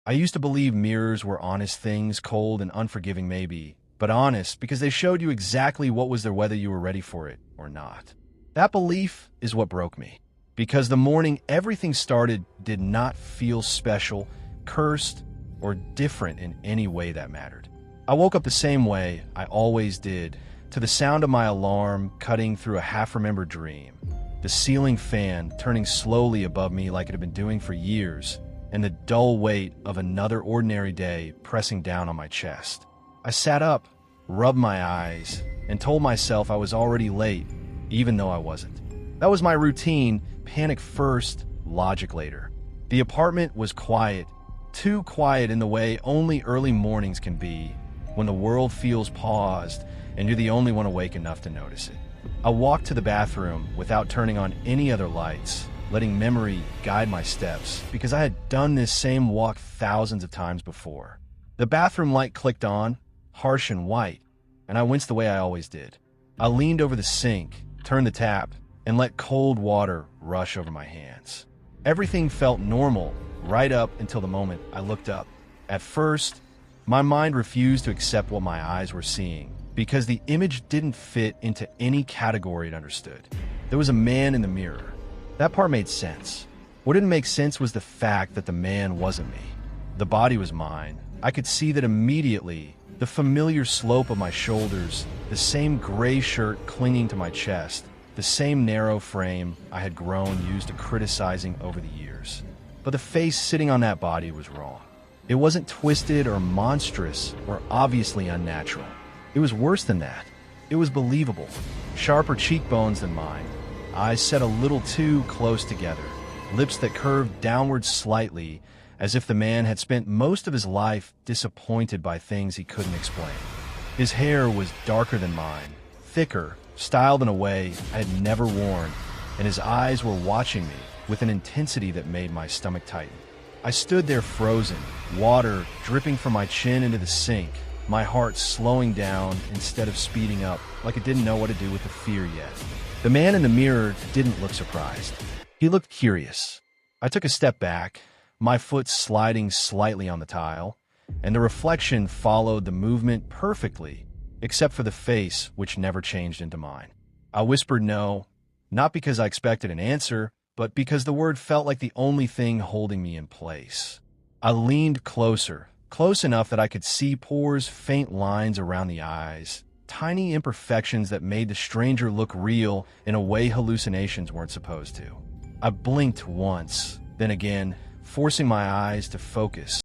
I used to believe mirrors were honest things, cold and unforgiving maybe, but honest because they showed you exactly what was there whether you were ready for it or not. That belief is what broke me, because the morning everything started did not feel special, cursed, or different in any way that mattered. I woke up the same way I always did, to the sound of my alarm cutting through a half-remembered dream, the ceiling fan turning slowly above me like it had been doing for years, and the dull weight of another ordinary day pressing down on my chest. I sat up, rubbed my eyes, and told myself I was already late, even though I wasn't. That was my routine, panic first, logic later. The apartment was quiet, too quiet in the way only early mornings can be, when the world feels paused and you're the only one awake enough to notice it. I walked to the bathroom without turning on any other lights, letting memory guide my steps, because I had done this same walk thousands of times before. The bathroom light clicked on, harsh and white, and I winced the way I always did. I leaned over the sink, turned the tap, and let cold water rush over my hands. Everything felt normal right up until the moment I looked up. At first, my mind refused to accept what my eyes were seeing, because the image didn't fit into any category it understood. There was a man in the mirror. That part made sense. What didn't make sense was the fact that the man wasn't me. The body was mine. I could see that immediately. The familiar slope of my shoulders, the same gray shirt clinging to my chest, the same narrow frame I had grown used to criticizing over the years. But the face sitting on that body was wrong. It wasn't twisted or monstrous or obviously unnatural. It was worse than that. It was believable. Sharper cheekbones than mine, eyes set a little too close together, lips that curved downward slightly, as if the man had spent most of his life disappointed by things he couldn't explain. His hair was darker than mine, thicker, styled in a way I had never worn, and his eyes were watching me with an intensity that made my stomach tighten. I stood there frozen, water dripping from my chin into the sink, my heart slowing down instead of speeding up, like it didn't know what to do with the fear yet. The man in the mirror didn't look surprised. He looked curious. I took a step back, my foot sliding slightly on the tile, and the reflection followed the movement perfectly, except for the face, which never changed into mine. I whispered no, not because I expected an answer, but because the word felt like the only thing holding me in place. I leaned closer, close enough that I could see pores, faint lines around the eyes, tiny imperfections that made the stranger look real in a way hallucinations weren't supposed to. I blinked once, then again, forcing my eyes to focus.